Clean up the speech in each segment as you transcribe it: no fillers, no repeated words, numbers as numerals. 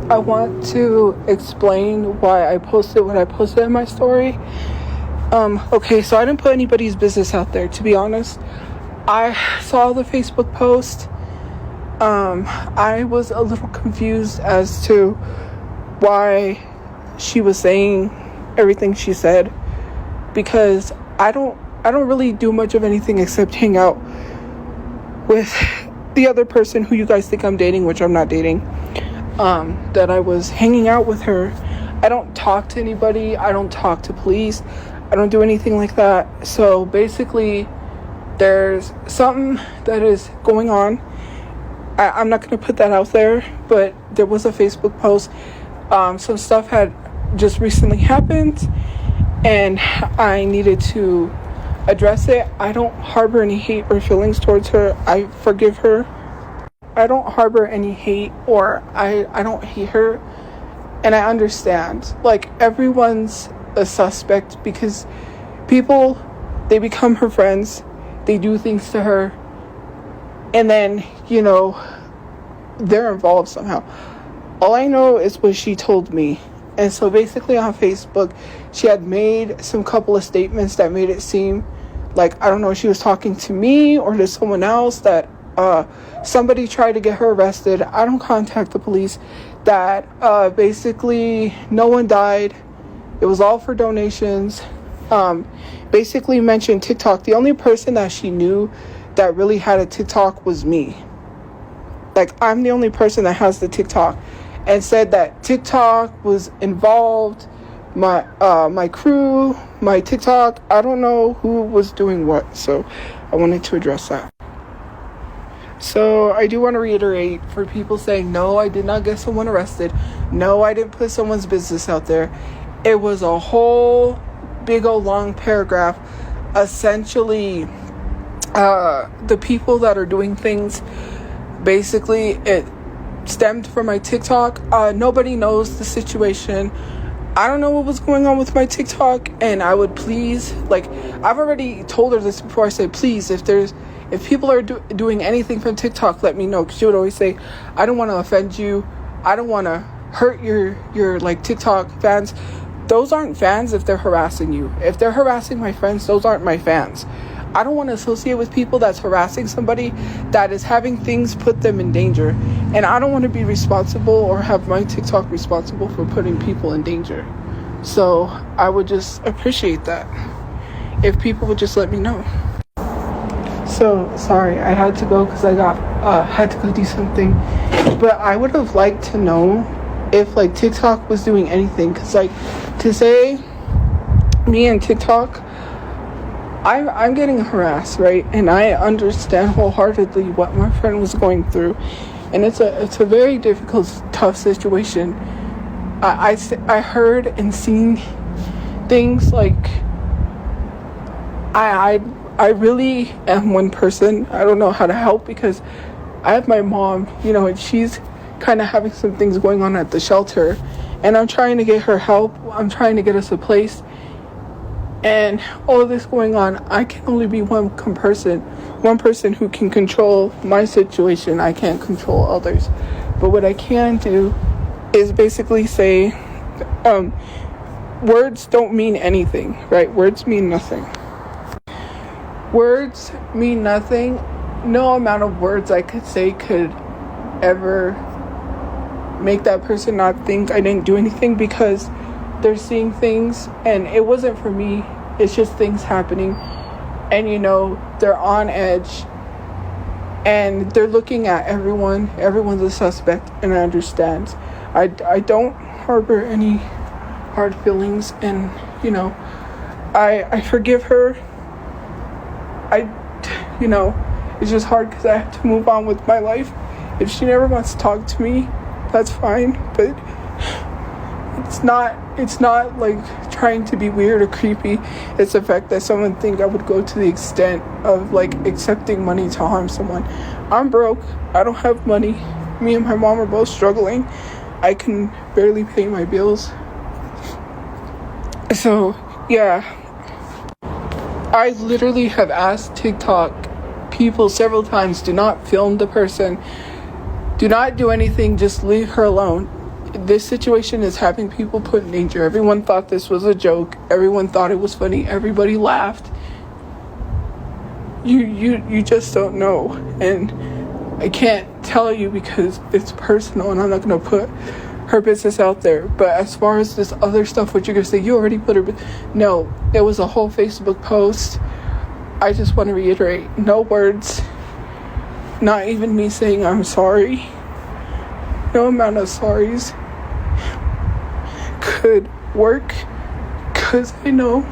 I want to explain why I posted what I posted in my story. Okay, so I didn't put anybody's business out there, to be honest. I saw the Facebook post. I was a little confused as to why she was saying everything she said, because I don't really do much of anything except hang out with the other person who you guys think I'm dating, which I'm not dating. That I was hanging out with her. I don't talk to anybody. I don't talk to police. I don't do anything like that. So basically, there's something that is going on. I'm not going to put that out there, but there was a Facebook post. Some stuff had just recently happened, and I needed to address it. I don't harbor any hate or feelings towards her. I forgive her. I don't harbor any hate, or I don't hate her, and I understand. Like, everyone's a suspect because people, they become her friends, they do things to her, and then, they're involved somehow. All I know is what she told me. And so basically on Facebook, she had made some couple of statements that made it seem like, I don't know if she was talking to me or to someone else, that somebody tried to get her arrested. I don't contact the police. That basically no one died. It was all for donations. Basically mentioned TikTok. The only person that she knew that really had a TikTok was me. Like, I'm the only person that has the TikTok, and said that TikTok was involved. My crew, my TikTok, I don't know who was doing what. So I wanted to address that. So I do want to reiterate, for people saying, no, I did not get someone arrested. No, I didn't put someone's business out there. It was a whole big old long paragraph. Essentially, the people that are doing things, basically it stemmed from my TikTok. Nobody knows the situation. I don't know what was going on with my TikTok, and I would please, I've already told her this before. I said, please, if people are doing anything from TikTok, let me know. Because she would always say, I don't want to offend you. I don't want to hurt your TikTok fans. Those aren't fans if they're harassing you. If they're harassing my friends, those aren't my fans. I don't want to associate with people that's harassing somebody that is having things put them in danger. And I don't want to be responsible or have my TikTok responsible for putting people in danger. So I would just appreciate that if people would just let me know. So sorry, I had to go because I had to go do something. But I would have liked to know if TikTok was doing anything, because to say me and TikTok, I'm getting harassed, right? And I understand wholeheartedly what my friend was going through, and it's a very difficult, tough situation. I heard and seen things I really am one person. I don't know how to help, because I have my mom, and she's kind of having some things going on at the shelter, and I'm trying to get her help. I'm trying to get us a place, and all of this going on, I can only be one person who can control my situation. I can't control others, but what I can do is basically say, words don't mean anything, right? Words mean nothing. Words mean nothing. No amount of words I could say could ever make that person not think I didn't do anything, because they're seeing things, and it wasn't for me. It's just things happening, and they're on edge, and they're looking at everyone. Everyone's a suspect, and I understand. I don't harbor any hard feelings, and I forgive her. It's just hard because I have to move on with my life. If she never wants to talk to me, that's fine, but it's not like trying to be weird or creepy. It's the fact that someone think I would go to the extent of accepting money to harm someone. I'm broke. I don't have money. Me and my mom are both struggling. I can barely pay my bills. So yeah, I literally have asked TikTok people several times, do not film the person, do not do anything, just leave her alone. this situation is having people put in danger. Everyone thought this was a joke. Everyone thought it was funny. Everybody laughed. You just don't know. And I can't tell you because it's personal and I'm not going to put her business out there. But as far as this other stuff, what you're going to say, you already put her... No, it was a whole Facebook post. I just want to reiterate, no words. Not even me saying I'm sorry. No amount of sorries could work, because I know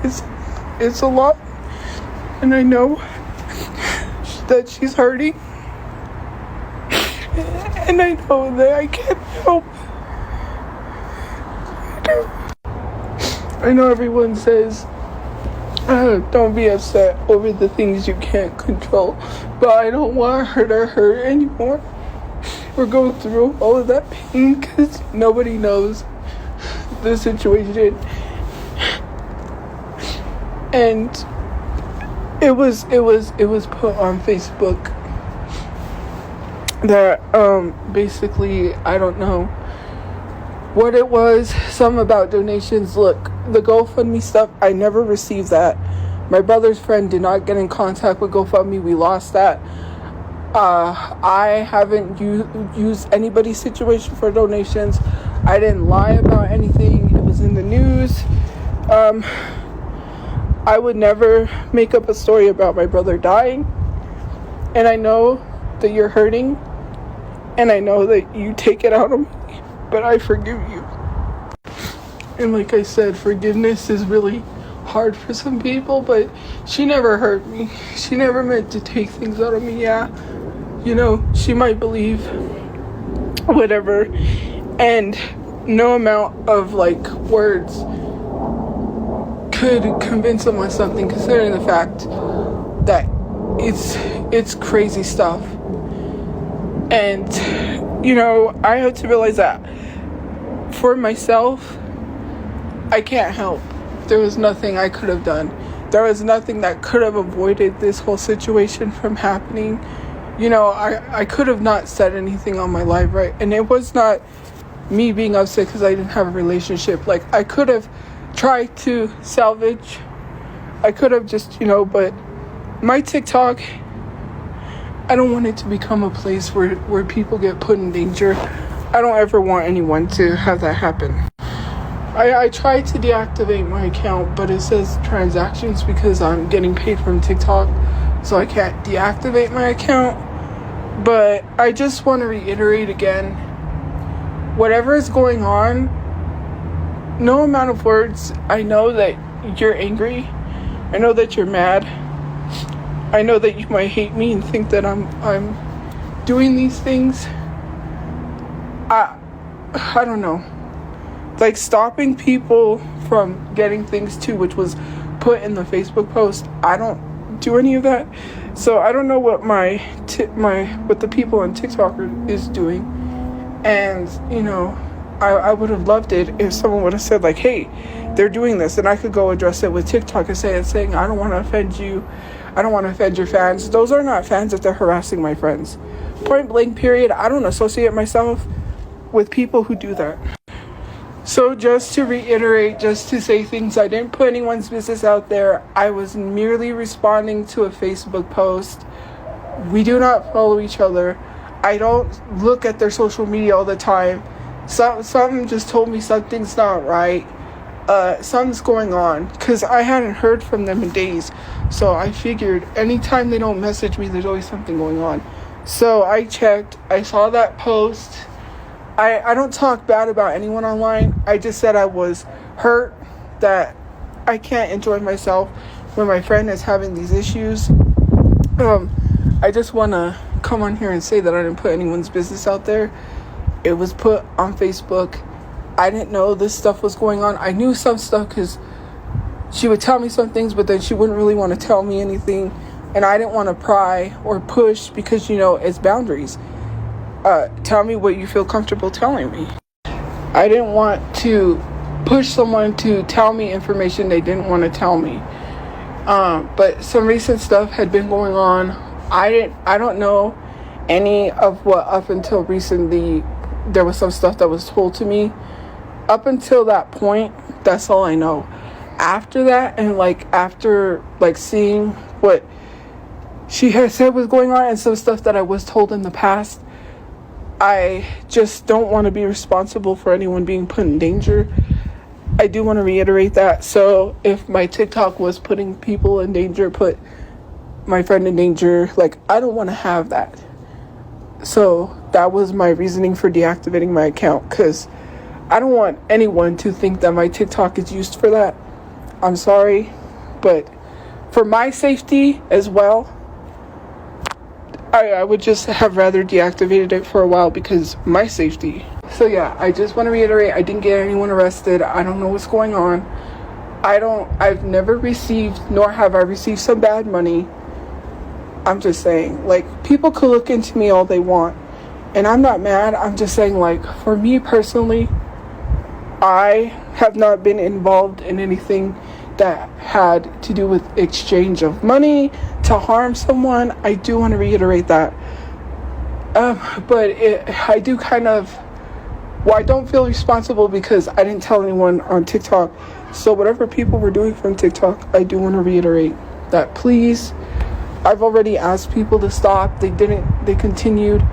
it's a lot, and I know that she's hurting, and I know that I can't help. I know everyone says don't be upset over the things you can't control, but I don't want her to hurt anymore or go through all of that pain, because nobody knows the situation. And it was put on Facebook that basically, I don't know what it was, something about donations. Look, the GoFundMe stuff, I never received that. My brother's friend did not get in contact with GoFundMe. We lost that. I haven't used anybody's situation for donations. I didn't lie about anything. It was in the news. I would never make up a story about my brother dying. And I know that you're hurting. And I know that you take it out on me. But I forgive you. And like I said, forgiveness is really hard for some people, but she never hurt me. She never meant to take things out of me. Yeah, you know, she might believe whatever, and no amount of like words could convince someone something, considering the fact that it's crazy stuff. And you know, I have to realize that for myself, I can't help. There was nothing I could have done. There was nothing that could have avoided this whole situation from happening. You know, I could have not said anything on my live, right? And it was not me being upset because I didn't have a relationship. Like, I could have tried to salvage. I could have just, you know, but my TikTok, I don't want it to become a place where people get put in danger. I don't ever want anyone to have that happen. I tried to deactivate my account, but it says transactions because I'm getting paid from TikTok, so I can't deactivate my account. But I just want to reiterate again, whatever is going on, no amount of words. I know that you're angry. I know that you're mad. I know that you might hate me and think that I'm doing these things. I don't know. Like, stopping people from getting things too, which was put in the Facebook post. I don't do any of that, so I don't know what what the people on TikTok is doing. And you know, I would have loved it if someone would have said like, "Hey, they're doing this," and I could go address it with TikTok and saying, "I don't want to offend you. I don't want to offend your fans. Those are not fans if they're harassing my friends." Point blank. Period. I don't associate myself with people who do that. So just to reiterate, just to say things, I didn't put anyone's business out there. I was merely responding to a Facebook post. We do not follow each other. I don't look at their social media all the time. Something just told me something's not right. Something's going on, because I hadn't heard from them in days. So I figured anytime they don't message me, there's always something going on. So I checked. I saw that post. I don't talk bad about anyone online. I just said I was hurt that I can't enjoy myself when my friend is having these issues. I just want to come on here and say that I didn't put anyone's business out there. It was put on Facebook. I didn't know this stuff was going on. I knew some stuff because she would tell me some things, but then she wouldn't really want to tell me anything. And I didn't want to pry or push because, you know, it's boundaries. Tell me what you feel comfortable telling me. I didn't want to push someone to tell me information they didn't want to tell me. But some recent stuff had been going on. I don't know any of what up until recently there was some stuff that was told to me. Up until that point, that's all I know. After that, and like after like seeing what she had said was going on and some stuff that I was told in the past, I just don't want to be responsible for anyone being put in danger. I do want to reiterate that. So if my TikTok was putting people in danger, put my friend in danger, like, I don't want to have that. So that was my reasoning for deactivating my account, because I don't want anyone to think that my TikTok is used for that. I'm sorry, but for my safety as well, I would just have rather deactivated it for a while, because my safety. So yeah, I just want to reiterate, I didn't get anyone arrested. I don't know what's going on. I've never received, nor have I received some bad money. I'm just saying, like, people could look into me all they want, and I'm not mad. I'm just saying, like, for me personally, I have not been involved in anything that had to do with exchange of money to harm someone. I do want to reiterate that. But I do kind of, well, I don't feel responsible because I didn't tell anyone on TikTok. So whatever people were doing from TikTok, I do want to reiterate that, please. I've already asked people to stop. They didn't. They continued.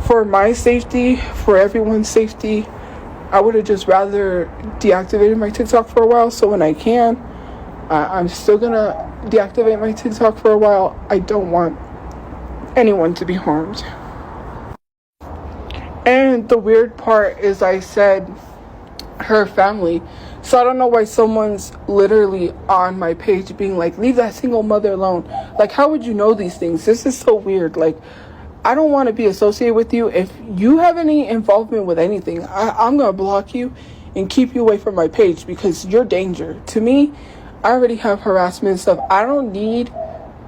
For my safety, for everyone's safety, I would have just rather deactivated my TikTok for a while. So when I can, I'm still gonna deactivate my TikTok for a while. I don't want anyone to be harmed. And the weird part is, I said her family. So I don't know why someone's literally on my page being like, leave that single mother alone. Like, how would you know these things? This is so weird. Like, I don't want to be associated with you. If you have any involvement with anything, I'm going to block you and keep you away from my page, because you're danger. To me, I already have harassment and stuff. I don't need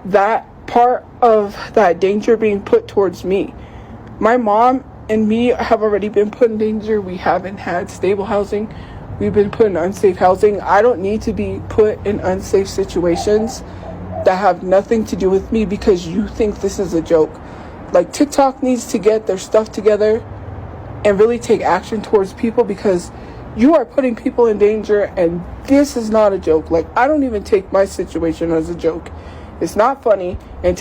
that part of that danger being put towards me. My mom and me have already been put in danger. We haven't had stable housing. We've been put in unsafe housing. I don't need to be put in unsafe situations that have nothing to do with me because you think this is a joke. Like, TikTok needs to get their stuff together and really take action towards people, because you are putting people in danger, and this is not a joke. Like, I don't even take my situation as a joke. It's not funny, and